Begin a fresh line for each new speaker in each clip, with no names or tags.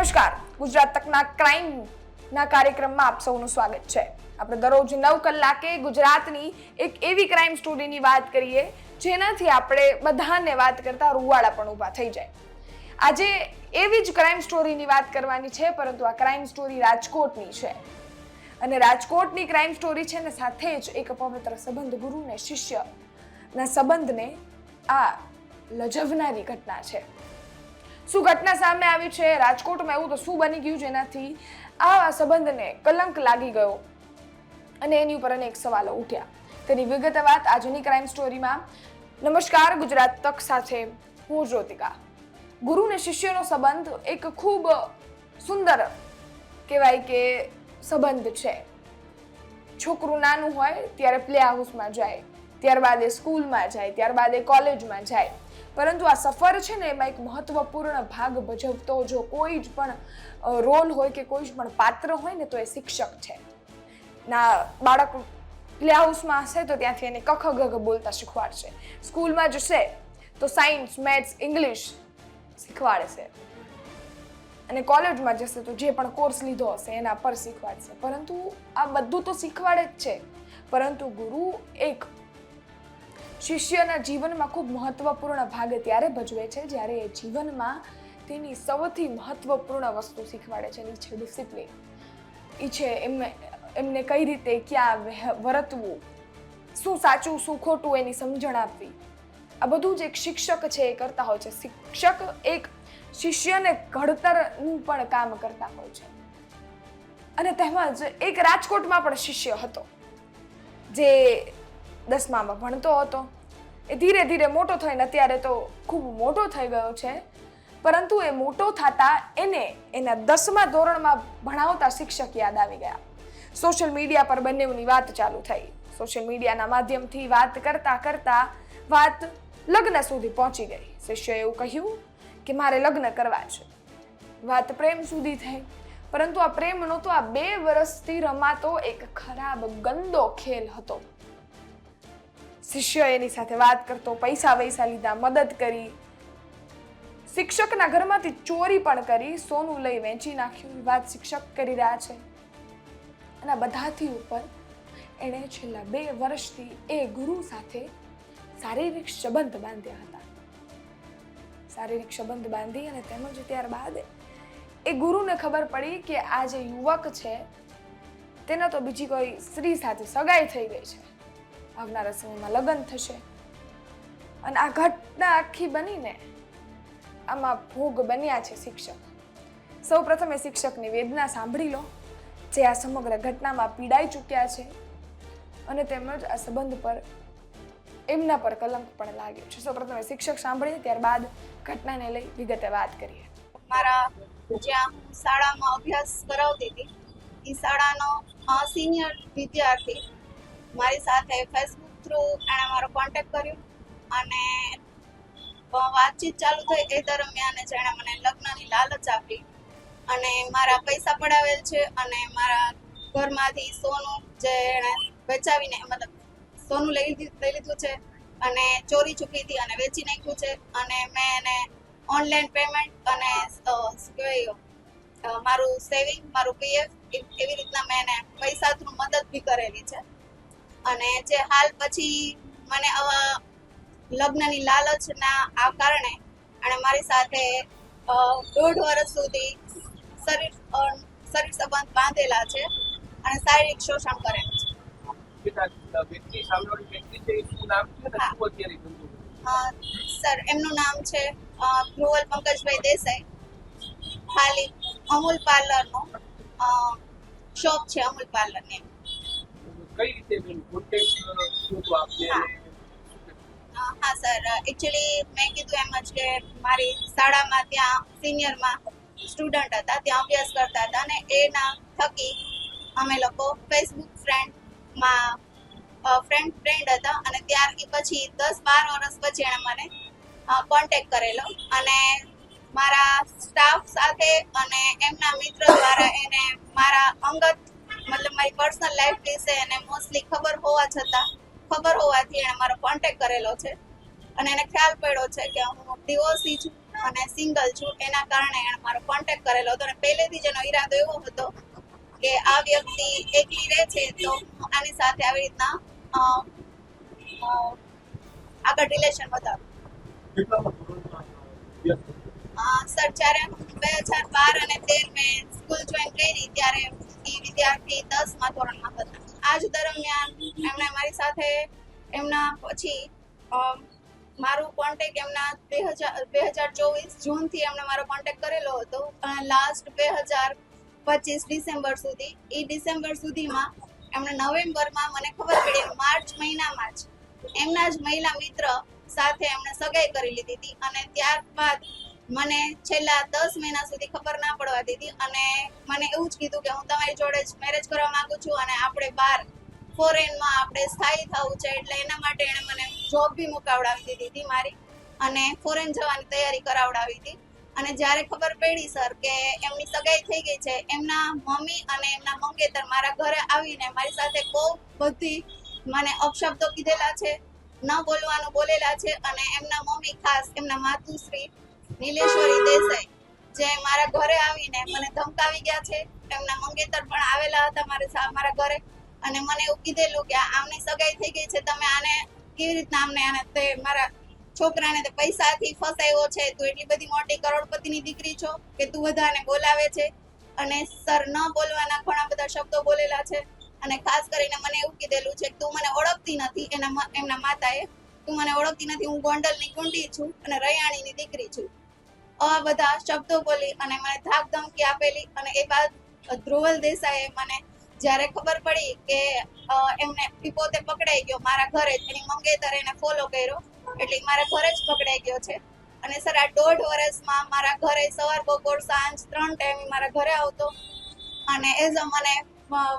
નમસ્કાર, ગુજરાત તકના ક્રાઇમના કાર્યક્રમમાં આપ સૌનું સ્વાગત છે. આપણે દરરોજ 9 કલાકે ગુજરાતની એક એવી ક્રાઇમ સ્ટોરીની વાત કરીએ જેનાથી આપણે બધાને વાત કરતા રૂવાડા પણ ઊભા થઈ જાય. આજે એવી જ ક્રાઇમ સ્ટોરીની વાત કરવાની છે, પરંતુ આ ક્રાઇમ સ્ટોરી રાજકોટની છે. અને રાજકોટની ક્રાઇમ સ્ટોરી છે ને સાથે જ એક પવિત્ર સંબંધ ગુરુ ને શિષ્યના સંબંધને આ લજવનારી ઘટના છે. શું ઘટના સામે આવી છે રાજકોટમાં? એવું તો શું બની ગયું જેનાથી આ સંબંધને કલંક લાગી ગયો અને એની ઉપર અનેક સવાલો ઉઠ્યા? તેની વિગતે વાત આજની ક્રાઇમ સ્ટોરીમાં. નમસ્કાર, ગુજરાત તક સાથે હું જ્યોતિકા. ગુરુ ને શિષ્યનો સંબંધ એક ખૂબ સુંદર કહેવાય કે સંબંધ છે. છોકરું નાનું હોય ત્યારે પ્લે હાઉસમાં જાય, ત્યારબાદ એ સ્કૂલમાં જાય, ત્યારબાદ એ કોલેજમાં જાય. પરંતુ આ સફર છે ને એમાં એક મહત્વપૂર્ણ ભાગ ભજવતો જો કોઈ જ પણ રોલ હોય કે કોઈ જ પણ પાત્ર હોય ને તો એ શિક્ષક છે. ના બાળક પ્લે હાઉસમાં હશે તો ત્યાંથી એને ક ખ ગ ઘ બોલતા શીખવાડશે. સ્કૂલમાં જશે તો સાયન્સ, મેથ્સ, ઇંગ્લિશ શીખવાડશે. અને કોલેજમાં જશે તો જે પણ કોર્સ લીધો હશે એના પર શીખવાડશે. પરંતુ આ બધું તો શીખવાડે જ છે, પરંતુ ગુરુ એક શિષ્યના જીવનમાં ખૂબ મહત્વપૂર્ણ ભાગ ત્યારે ભજવે છે જ્યારે એ જીવનમાં તેની સૌથી મહત્વપૂર્ણ વસ્તુ શીખવાડે છે. એ છે ડિસિપ્લિન. એ છે એમને કઈ રીતે ક્યાં વર્તવું, શું સાચું શું ખોટું એની સમજણ આપવી. આ બધું જ એક શિક્ષક છે એ કરતા હોય છે. શિક્ષક એક શિષ્યને ઘડતરનું પણ કામ કરતા હોય છે. અને તેમજ એક રાજકોટમાં પણ શિષ્ય હતો જે 10મામાં ભણતો હતો. એ ધીરે ધીરે મોટો થઈને અત્યારે તો ખૂબ મોટો થઈ ગયો છે, પરંતુ એ મોટો થતા એને એના 10મા ધોરણમાં ભણાવતા શિક્ષક યાદ આવી ગયા. સોશિયલ મીડિયા પર બંનેની વાત ચાલુ થઈ. સોશિયલ મીડિયાના માધ્યમથી વાત કરતા કરતા વાત લગ્ન સુધી પહોંચી ગઈ. શિષ્યએ એવું કહ્યું કે મારે લગ્ન કરવા છે. વાત પ્રેમ સુધી થઈ, પરંતુ આ પ્રેમ નહોતો. આ 2 વર્ષથી રમાતો એક ખરાબ ગંદો ખેલ હતો. શિષ્ય એની સાથે વાત કરતો, પૈસા લીધા, મદદ કરી, શિક્ષકના ઘરમાંથી ચોરી પણ કરી, સોનું લઈ વેચી નાખ્યું. વાત શિક્ષક કરી રહ્યા છે. અને બધાથી ઉપર એણે છેલ્લા 2 વર્ષથી એ ગુરુ સાથે શારીરિક સંબંધ બાંધ્યા હતા. શારીરિક સંબંધ બાંધી અને તેમજ ત્યારબાદ એ ગુરુને ખબર પડી કે આ જે યુવક છે તેના તો બીજી કોઈ સ્ત્રી સાથે સગાઈ થઈ ગઈ છે. આવનારા સમયમાં લગ્ન થશે. અને આ ઘટના આખી બનીને આમાં ભોગ બન્યા છે શિક્ષક. સૌ પ્રથમ એ શિક્ષકની વેદના સાંભળી લો, જે આ સમગ્ર ઘટનામાં પીડાઈ ચૂક્યા છે અને તેમજ આ સંબંધ પર એમના પર કલંક પણ લાગ્યો છે. સૌ પ્રથમ એ શિક્ષક સાંભળીએ, ત્યારબાદ ઘટનાને લઈ વિગતે વાત કરીએ.
મારા જ્યાં શાળામાં અભ્યાસ કરાવતી હતી એ શાળાનો સિનિયર વિદ્યાર્થી મારી સાથે ફેસબુક થ્રુ એણે મારો કોન્ટેક્ટ કર્યો અને વાતચીત ચાલુ થઈ. એ દરમિયાન જેણે મને લગ્નની લાલચ આપી અને મારા પૈસા પડાવેલ છે અને મારા ઘરમાંથી સોનું જે એણે વેચાવીને મતલબ સોનું લઈ લીધું છે અને ચોરી ચૂકી હતી અને વેચી નાખ્યું છે. અને મેં એને ઓનલાઈન પેમેન્ટ અને મારું સેવિંગ, મારું પીએફ એવી રીતના મેં એને પૈસા થ્રુ મદદ બી કરેલી છે. અને જે હાલ પછી મને આવા લગ્નની લાલચના આ કારણે અને મારી સાથે 1.5 વર્ષ સુધી શરીર સંબંધ બાંધેલા છે અને શારીરિક શોષણ કરેલું છે. સર, એમનું નામ છે ધ્રુવલ પંકજભાઈ દેસાઈ. ખાલી અમૂલ પાર્લરનો શોપ છે, અમૂલ પાર્લરની. હા સર, એકચ્યુઅલી મેં કીધું એમ જ કે મારી શાળામાં ત્યાં સિનિયરમાં સ્ટુડન્ટ હતા, ત્યાં અભ્યાસ કરતા હતા અને એના થકી અમે લોકો ફેસબુક ફ્રેન્ડ હતા. અને ત્યારથી પછી 10-12 વર્ષ પછી એણે મને કોન્ટેક્ટ કરેલો અને મારા સ્ટાફ સાથે અને એમના મિત્ર દ્વારા એને મારા અંગત મતલબ મારી પર્સનલ લાઈફ વિશે એને મોસ્ટલી ખબર હોવાથી એણે મારો કોન્ટેક્ટ કરેલો છે. અને એને ખ્યાલ પડ્યો છે કે હું ડિવોર્સી છું અને સિંગલ છું એના કારણે એણે મારો કોન્ટેક્ટ કરેલો હતો અને પહેલેથી જ એનો ઈરાદો એવો હતો કે આ વ્યક્તિ એકલી રહે છે તો આની સાથે આવી રીતના અ, અ, આગળ રિલેશન વધારું. સર જ્યારે હું 2012 અને 13 મેં સ્કૂલ જોઈન કરી ત્યારે એ વિદ્યાર્થી 10મા ધોરણમાં હતા. આ જ દરમિયાન એમણે મારી સાથે એમના પછી મારું કોન્ટેક્ટ એમના 2024 જૂનથી એમણે મારો કોન્ટેક્ટ કરેલો હતો અને લાસ્ટ 2025 ડિસેમ્બર સુધી ડિસેમ્બર સુધીમાં એમણે નવેમ્બરમાં મને ખબર પડી માર્ચ મહિનામાં જ એમના જ મહિલા મિત્ર સાથે એમણે સગાઈ કરી લીધી હતી અને ત્યારબાદ મને છેલ્લા 10 મહિના સુધી ખબર ના પડવા દીધી અને મને એવું જ કીધું કે હું તમારી જોડે જ મેરેજ કરવા માંગુ છું અને આપણે બહાર ફોરેનમાં આપણે સ્થાયી થવું છે એટલે એના માટે એણે મને જોબ બી મુકાવડાવી દીધી હતી મારી અને ફોરેન જવાની તૈયારી કરાવડાવી હતી. અને જ્યારે ખબર પડી સર કે એમની સગાઈ થઈ ગઈ છે એમના મમ્મી અને એમના મંગેતર મારા ઘરે આવીને મારી સાથે બહુ બધી મને અપશબ્દો કીધેલા છે, ન બોલવાનું બોલેલા છે અને એમના મમ્મી ખાસ એમના માતુશ્રી નીલેશ્વરી દેસાઈ જે મારા ઘરે આવીને મને ધમકાવી ગયા છે. એમના મંગેતર પણ આવેલા હતા મારા ઘરે અને મને એવું કીધેલું કે આમની સગાઈ થઈ ગઈ છે તમે આને કેવી રીતના આને તે મારા છોકરાને તે પૈસાથી ફસાયો છે, તું એટલી બધી મોટી કરોડપતિની દીકરી છો કે તું બધાને બોલાવે છે. અને સર ન બોલવાના ઘણા બધા શબ્દો બોલેલા છે અને ખાસ કરીને મને એવું કીધેલું છે કે તું મને ઓળખતી નથી. એમના માતાએ તું મને ઓળખતી નથી, હું ગોંડલની કુંડી છું અને રૈયાણીની દીકરી છું. આ બધા શબ્દો બોલી અને મને ધાક ધમકી આપેલી અને એ બાદ ધ્રુવલ દેસાઈએ મને જ્યારે ખબર પડી કે એમને પોતે પકડાઈ ગયો મારા ઘરે એની મંગેતર એને ફોલો કર્યો એટલે મારા ઘરે જ પકડાઈ ગયો છે. અને સર આ 1.5 વર્ષમાં મારા ઘરે સવાર બપોર સાંજ 3 ટાઈમ મારા ઘરે આવતો અને એઝ અ મને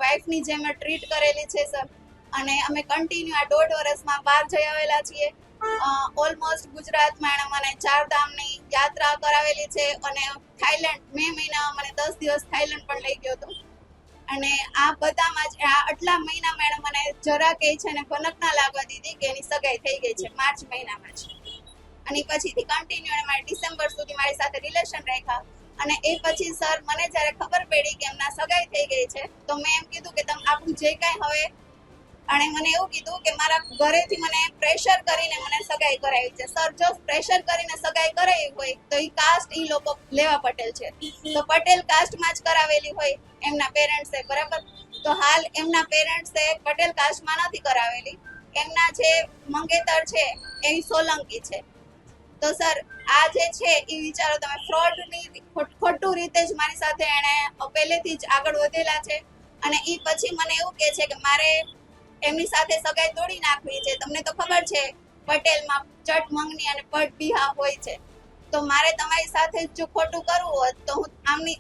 વાઇફની જેમ ટ્રીટ કરેલી છે સર. અને અમે કન્ટિન્યુ આ 1.5 વર્ષમાં બહાર જઈ આવેલા છીએ. ઓલમોસ્ટ ગુજરાતમાં એણે મને 4 ધામની યાત્રા કરાવેલી છે અને થાઈલેન્ડ મે મહિનામાં મને 10 દિવસ થાઈલેન્ડ પણ લઈ ગયો હતો. અને આ બધામાં જ આટલા મહિનામાં એણે મને જરા કે છે ને ભનક ના લાગવા દીધી કે એની સગાઈ થઈ ગઈ છે માર્ચ મહિનામાં જ. અને પછીથી કન્ટિન્યુ એણે મારી ડિસેમ્બર સુધી મારી સાથે રિલેશન રાખ્યા અને એ પછી સર મને જ્યારે ખબર પડી કે એમના સગાઈ થઈ ગઈ છે તો મેં એમ કીધું કે તમે આપણું જે કાંઈ હવે અને મને એવું કીધું કે મારા ઘરેથી મને પ્રેશર કરીને મને સગાઈ કરાવી છે. સર જો પ્રેશર કરીને સગાઈ કરાવી હોય તો એ કાસ્ટ એ લોકો લેવા પટેલ છે તો પટેલ કાસ્ટમાં જ કરાવેલી હોય એમના પેરેન્ટ્સે, બરાબર. તો હાલ એમના પેરેન્ટ્સે પટેલ કાસ્ટમાં નથી કરાવેલી, એમના જે મંગેતર છે એ સોલંકી છે. તો સર આ જે છે એ વિચારો તમે ફ્રોડની ખોટું રીતે જ મારી સાથે એણે પહેલેથી જ આગળ વધેલા છે અને એ પછી મને એવું કહે છે કે મારે એમની સાથે સગાઈ તોડી નાખવી છે. તમને તો ખબર છે પટેલમાં ચટ મંગની અને પટ બિહા હોય છે. તો મારે તમારી સાથે જો ખોટું કરવું હોત તો હું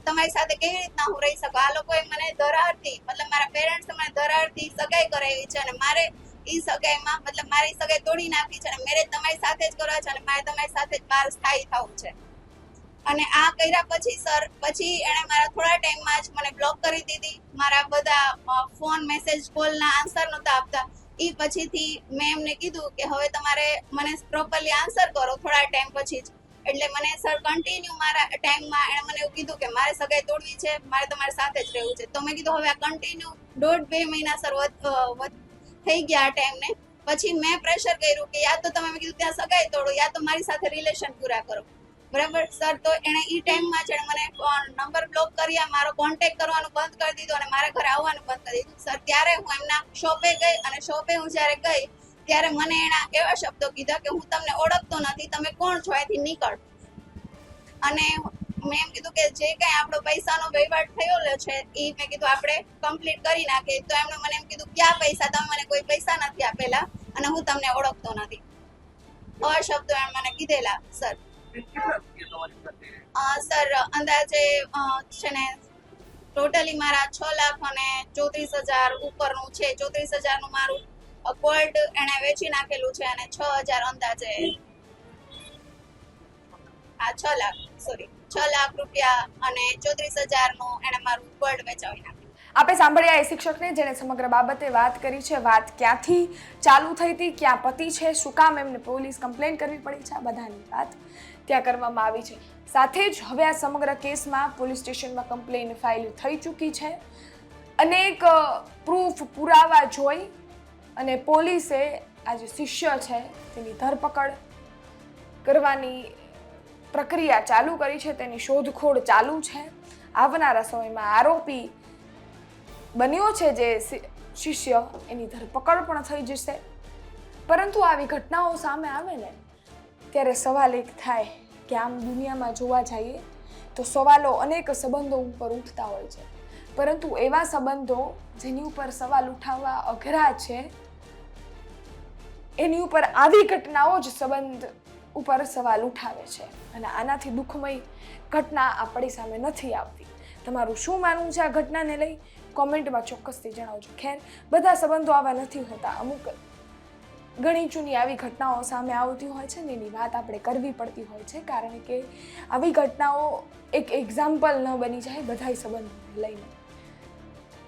તમારી સાથે કેવી રીતના હું રહી શકું. આ લોકોએ મને ધરારથી મતલબ મારા પેરેન્ટ્સે મને ધરારથી સગાઈ કરાવી છે અને મારે એ સગાઈમાં મતલબ મારી સગાઈ તોડી નાખી છે અને મેરેજ તમારી સાથે જ કરવા છે અને મારે તમારી સાથે જ બહાર સ્થાયી થવું છે. અને આ કર્યા પછી સર પછી એણે મારા થોડા ટાઈમમાં જ મને બ્લોક કરી દીધી. મારા બધા ફોન મેસેજ કોલના આન્સર નહોતા આપતા. એ પછીથી મેં એમને કીધું કે હવે તમારે મને પ્રોપરલી આન્સર કરો થોડા ટાઈમ પછી જ. એટલે મને સર કન્ટિન્યુ મારા ટાઈમમાં એણે મને એવું કીધું કે મારે સગાઈ તોડવી છે, મારે તમારી સાથે જ રહેવું છે. તો મેં કીધું હવે આ કન્ટિન્યુ 1.5-2 મહિના સર થઈ ગયા આ ટાઈમને. પછી મેં પ્રેશર કર્યું કે યા તો તમે મેં કીધું ત્યાં સગાઈ તોડો યા તો મારી સાથે રિલેશન પૂરા કરો, બરાબર સર. તો એણે એ ટાઈમમાં છે મને નંબર બ્લોક કર્યા, મારો કોન્ટેક્ટ કરવાનું બંધ કરી દીધો અને મારા ઘરે આવવાનું બંધ કરી દીધું સર. ત્યારે હું એમના શોપે ગઈ અને શોપે હું જ્યારે ગઈ ત્યારે મને એના એવા શબ્દો કીધા કે હું તમને ઓળખતો નથી, તમે કોણ છો, અહીંથી નીકળ. અને મેં એમ કીધું કે જે કાંઈ આપણો પૈસાનો વહીવટ થયેલો છે એ મેં કીધું આપણે કમ્પ્લીટ કરી નાખીએ. તો એમણે મને એમ કીધું ક્યાં પૈસા, તમે મને કોઈ પૈસા નથી આપેલા અને હું તમને ઓળખતો નથી. શબ્દો એમણે મને કીધેલા સર. સર અંદાજે છે ને ટોટલી મારા 6,34,000 ઉપરનું છે. 34,000 નું મારું ગોલ્ડ એને વેચી નાખેલું છે અને 6,000 અંદાજે 6 લાખ રૂપિયા અને 34,000 નું એને મારું ગોલ્ડ વેચાવી નાખ્યું.
આપણે સાંભળ્યા એ શિક્ષકને જેણે સમગ્ર બાબતે વાત કરી છે. વાત ક્યાંથી ચાલુ થઈ હતી, ક્યાં પતિ છે, શું કામ એમને પોલીસ કમ્પ્લેન કરવી પડી છે, આ બધાની વાત ત્યાં કરવામાં આવી છે. સાથે જ હવે આ સમગ્ર કેસમાં પોલીસ સ્ટેશનમાં કમ્પ્લેન ફાઇલ થઈ ચૂકી છે. અનેક પ્રૂફ પુરાવા જોઈ અને પોલીસે આ જે શિષ્ય છે તેની ધરપકડ કરવાની પ્રક્રિયા ચાલુ કરી છે, તેની શોધખોળ ચાલુ છે. આવનારા સમયમાં આરોપી બન્યો છે જે શિષ્ય, એની ધરપકડ પણ થઈ જશે. પરંતુ આવી ઘટનાઓ સામે આવે ને ત્યારે સવાલ એક થાય કે આમ દુનિયામાં જોવા જઈએ તો સવાલો અનેક સંબંધો ઉપર ઉઠતા હોય છે, પરંતુ એવા સંબંધો જેની ઉપર સવાલ ઉઠાવવા અઘરા છે એની ઉપર આવી ઘટનાઓ જ સંબંધ ઉપર સવાલ ઉઠાવે છે. અને આનાથી દુઃખમય ઘટના આપણી સામે નથી આવતી. તમારું શું માનવું છે આ ઘટનાને લઈ? કોમેન્ટમાં ચોક્કસથી જણાવજો. ખેર, બધા સંબંધો આવા નથી હોતા. અમુક ઘણી ચૂની આવી ઘટનાઓ સામે આવતી હોય છે ને એની વાત આપણે કરવી પડતી હોય છે, કારણ કે આવી ઘટનાઓ એક એક્ઝામ્પલ ન બની જાય બધાય સંબંધોને લઈને.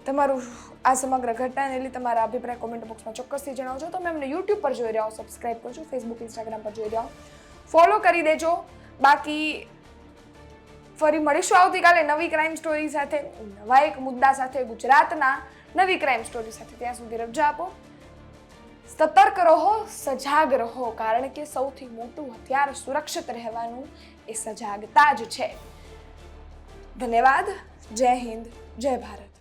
તમારું આ સમગ્ર ઘટનાને લઈ તમારા અભિપ્રાય કોમેન્ટ બોક્સમાં ચોક્કસથી જણાવજો. તમે અમને યુટ્યુબ પર જોઈ રહ્યા હો, સબસ્ક્રાઈબ કરજો. ફેસબુક, ઇન્સ્ટાગ્રામ પર જોઈ રહ્યા હો, ફોલો કરી દેજો. બાકી ફરી મળીશું આવતીકાલે નવી ક્રાઇમ સ્ટોરી સાથે, નવા એક મુદ્દા સાથે, ગુજરાતના નવી ક્રાઇમ સ્ટોરી સાથે. ત્યાં સુધી રજા આપો. સતર્ક રહો, સજાગ રહો, કારણ કે સૌથી મોટું હથિયાર સુરક્ષિત રહેવાનું એ સજાગતા જ છે. ધન્યવાદ. જય હિન્દ, જય ભારત.